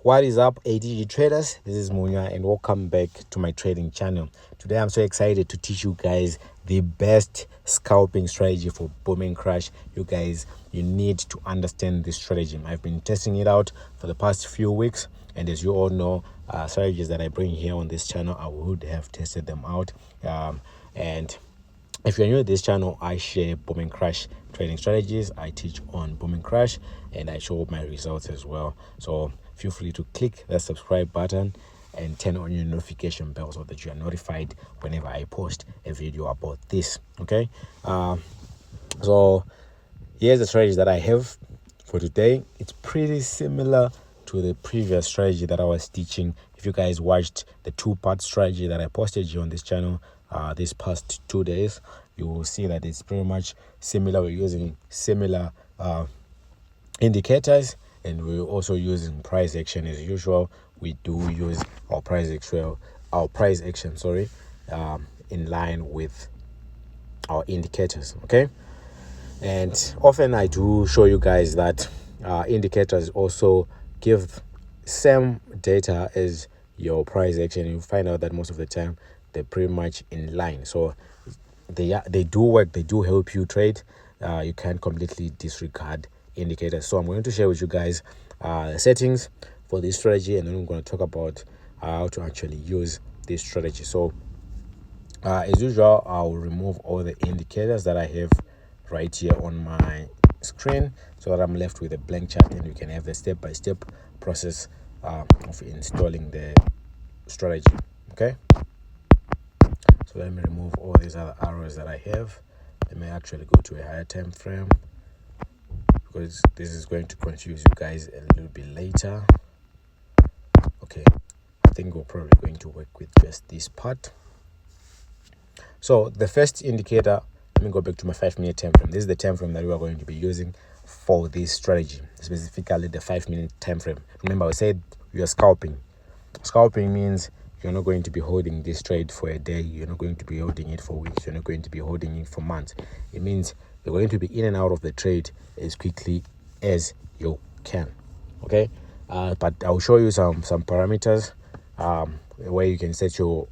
What is up, ATG traders? This is Munya and welcome back to my trading channel. Today I'm so excited to teach you guys the best scalping strategy for booming crash. You guys, you need to understand this strategy. I've been testing it out for the past few weeks, and as you all know, strategies that I bring here on this channel, I would have tested them out. And if you're new to this channel, I share booming crash trading strategies. I teach on booming crash and I show my results as well. So feel free to click that subscribe button and turn on your notification bell so that you are notified whenever I post a video about this. Okay, so here's the strategy that I have for today. It's pretty similar to the previous strategy that I was teaching. If you guys watched the two-part strategy that I posted here on this channel these past 2 days, you will see that it's pretty much similar. We're using similar indicators, and we're also using price action as usual. We do use our price action, in line with our indicators. Okay, and often I do show you guys that indicators also give same data as your price action. You find out that most of the time they're pretty much in line, so they do work. They do help you trade. You can't completely disregard indicators. So I'm going to share with you guys the settings for this strategy, and then we're going to talk about how to actually use this strategy. So as usual, I'll remove all the indicators that I have right here on my screen so that I'm left with a blank chart, and you can have the step-by-step process of installing the strategy. Okay, so let me remove all these other arrows that I have. Let me actually go to a higher time frame, because this is going to confuse you guys a little bit later. Okay, I think we're probably going to work with just this part. So the first indicator, let me go back to my 5-minute time frame. This is the time frame that we are going to be using for this strategy, specifically the 5-minute time frame. Remember, I said we are scalping. Scalping means you're not going to be holding this trade for a day. You're not going to be holding it for weeks. You're not going to be holding it for months. It means you're going to be in and out of the trade as quickly as you can. Okay, but I'll show you some parameters where you can set your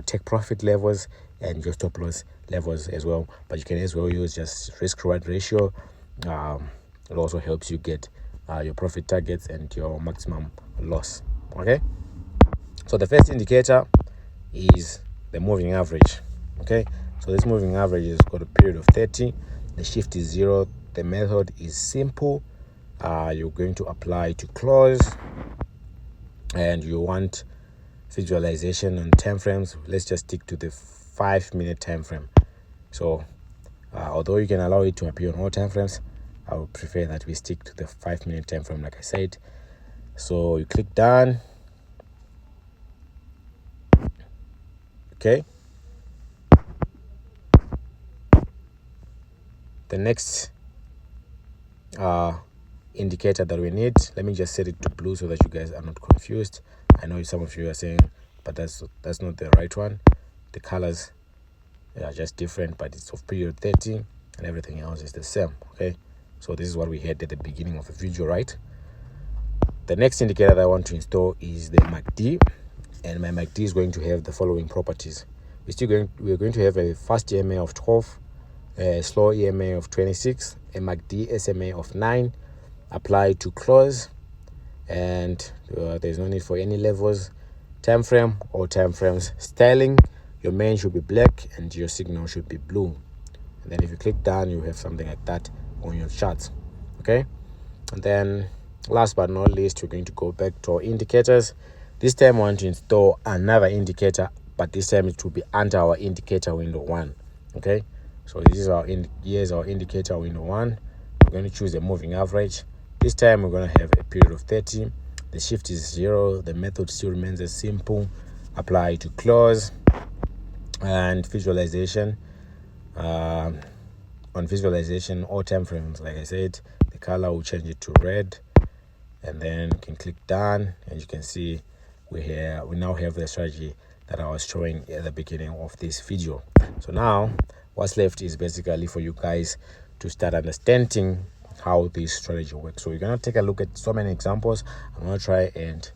take profit levels and your stop loss levels as well. But you can as well use just risk reward ratio. It also helps you get your profit targets and your maximum loss. Okay, so the first indicator is the moving average. Okay, so this moving average has got a period of 30. The shift is 0. The method is simple. You're going to apply to close, and you want visualization on time frames. Let's just stick to the 5-minute time frame. So although you can allow it to appear on all time frames, I would prefer that we stick to the 5-minute time frame, like I said. So you click done. Okay, the next indicator that we need, let me just set it to blue so that you guys are not confused. I know some of you are saying, but that's not the right one. The colors are just different, but it's of period 30 and everything else is the same. Okay, so this is what we had at the beginning of the video, right? The next indicator that I want to install is the MACD, and my MACD is going to have the following properties. We're going to have a fast EMA of 12, a slow EMA of 26, a MACD SMA of 9, apply to close, and there's no need for any levels. Time frame or time frames styling, your main should be black and your signal should be blue. And then if you click down, you have something like that on your charts. Okay, and then last but not least, we're going to go back to our indicators. This time I want to install another indicator, but this time it will be under our indicator window 1. Okay, so this is here's our indicator window 1. We're going to choose a moving average. This time we're going to have a period of 30. The shift is 0. The method still remains as simple. Apply to close, and visualization. On visualization, all time frames, like I said, the color will change it to red, and then you can click done, and you can see we now have the strategy that I was showing at the beginning of this video. So now what's left is basically for you guys to start understanding how this strategy works. So we're going to take a look at so many examples. I'm going to try and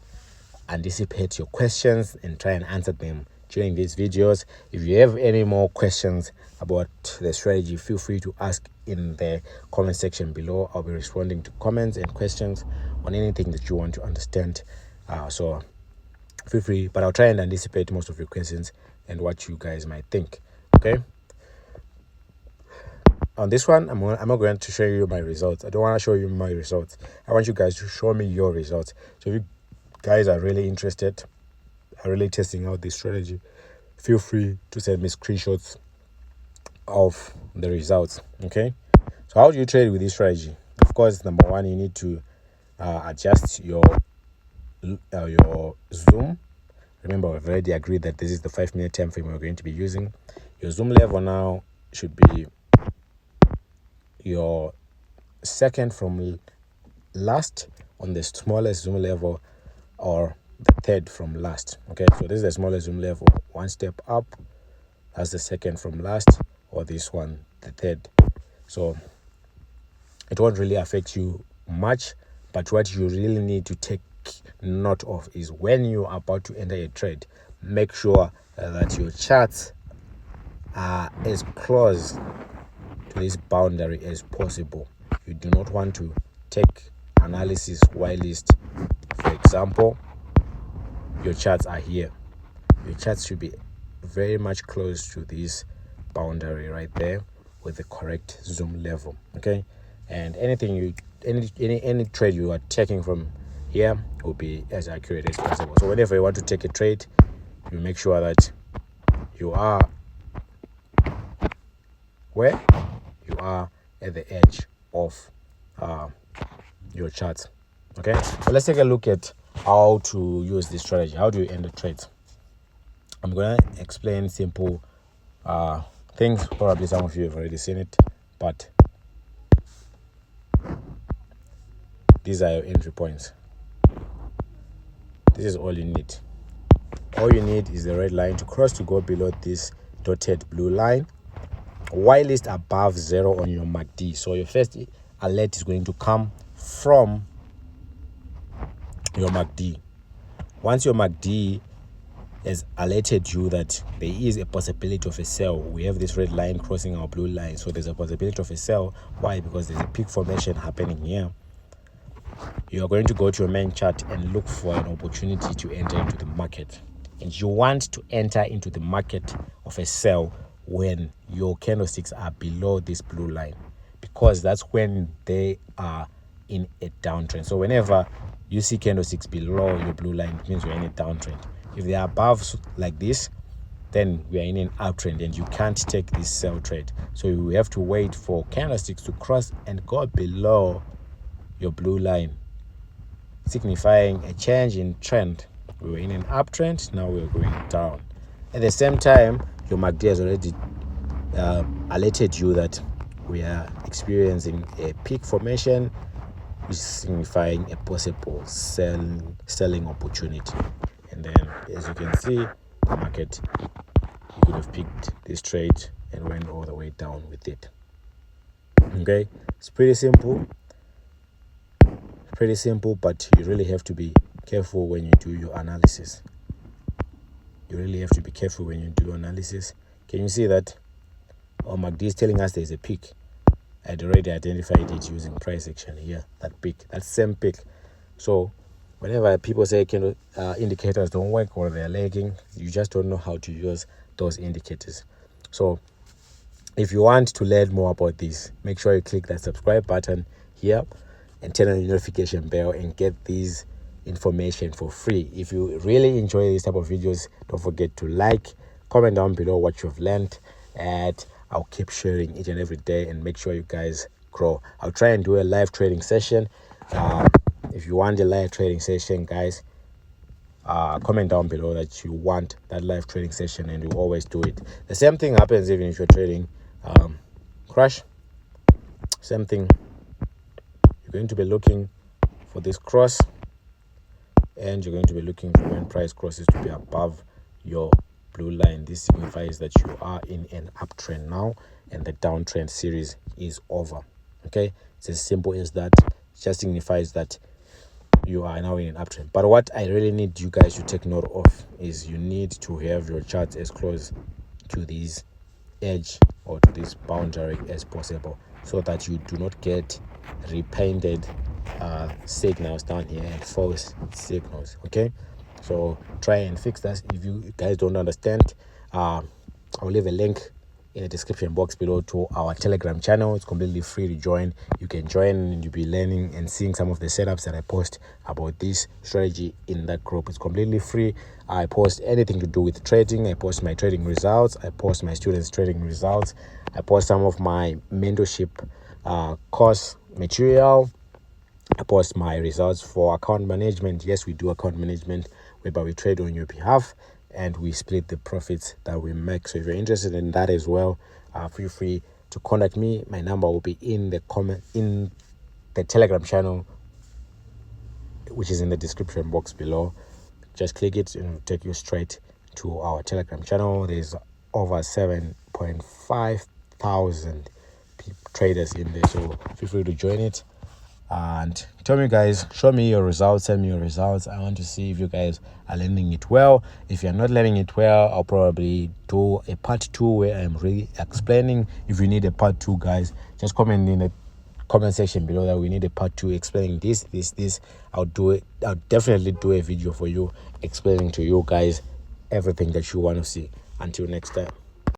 anticipate your questions and try and answer them during these videos. If you have any more questions about the strategy, feel free to ask in the comment section below. I'll be responding to comments and questions on anything that you want to understand. So feel free, but I'll try and anticipate most of your questions and what you guys might think. Okay. On this one, I'm not going to show you my results. I don't want to show you my results. I want you guys to show me your results. So if you guys are really interested, are really testing out this strategy, feel free to send me screenshots of the results. Okay. So how do you trade with this strategy? Of course, number one, you need to adjust your zoom. Remember, we've already agreed that this is the 5-minute time frame we're going to be using. Your zoom level now should be your second from last on the smallest zoom level, or the third from last. Okay, so this is the smallest zoom level, one step up, that's the second from last, or this one, the third. So it won't really affect you much, but what you really need to take note of is when you are about to enter a trade, make sure that your charts are as close to this boundary as possible. You do not want to take analysis whilst, for example, your charts are here. Your charts should be very much close to this boundary right there with the correct zoom level. Okay, and any trade you are taking from here will be as accurate as possible. So whenever you want to take a trade, you make sure that you are where you are at the edge of your charts. Okay, so let's take a look at how to use this strategy. How do you enter trades? I'm gonna explain simple things. Probably some of you have already seen it, but these are your entry points. This is all you need. All you need is the red line to cross to go below this dotted blue line, whilst above 0 on your MACD. So your first alert is going to come from your MACD. Once your MACD has alerted you that there is a possibility of a sell, we have this red line crossing our blue line, so there's a possibility of a sell. Why? Because there's a peak formation happening here. You are going to go to your main chart and look for an opportunity to enter into the market, and you want to enter into the market of a sell when your candlesticks are below this blue line, because that's when they are in a downtrend. So whenever you see candlesticks below your blue line, it means you're in a downtrend. If they are above like this, then we are in an uptrend and you can't take this sell trade. So you have to wait for candlesticks to cross and go below your blue line, signifying a change in trend. We were in an uptrend, now we're going down. At the same time, your MACD has already alerted you that we are experiencing a peak formation, which is signifying a possible selling opportunity. And then, as you can see, the market, you could have picked this trade and went all the way down with it. Okay, it's pretty simple, but you really have to be careful when you do your analysis. Can you see that our MACD is telling us there's a peak? I'd already identified it using price action here, that peak, that same peak. So whenever people say indicators don't work or they're lagging, you just don't know how to use those indicators. So if you want to learn more about this, make sure you click that subscribe button here and turn on the notification bell and get these information for free. If you really enjoy these type of videos, don't forget to like, comment down below what you've learned, and I'll keep sharing each and every day and make sure you guys grow. I'll try and do a live trading session. If you want a live trading session, guys, comment down below that you want that live trading session, and we'll always do it. The same thing happens even if you're trading crash. Same thing. You're going to be looking for this cross, and you're going to be looking for when price crosses to be above your blue line. This signifies that you are in an uptrend now and the downtrend series is over. Okay, it's as simple as that. It just signifies that you are now in an uptrend. But what I really need you guys to take note of is you need to have your charts as close to this edge or to this boundary as possible, so that you do not get repainted signals down here and false signals. Okay, so try and fix that. If you guys don't understand, I'll leave a link in the description box below to our Telegram channel. It's completely free to join. You can join and you'll be learning and seeing some of the setups that I post about this strategy in that group. It's completely free. I post anything to do with trading. I post my trading results. I post my students' trading results. I post some of my mentorship course material. I post my results for account management. Yes, we do account management whereby we trade on your behalf and we split the profits that we make. So if you're interested in that as well, feel free to contact me. My number will be in the Telegram channel, which is in the description box below. Just click it and it'll take you straight to our Telegram channel. There's over 7.5 thousand traders in there, so feel free to join it. And tell me, guys, show me your results, send me your results. I want to see if you guys are learning it well. If you're not learning it well, I'll probably do a part 2 where I'm really explaining. If you need a part 2, guys, just comment in the comment section below that we need a part 2 explaining this. I'll do it. I'll definitely do a video for you explaining to you guys everything that you want to see. Until next time.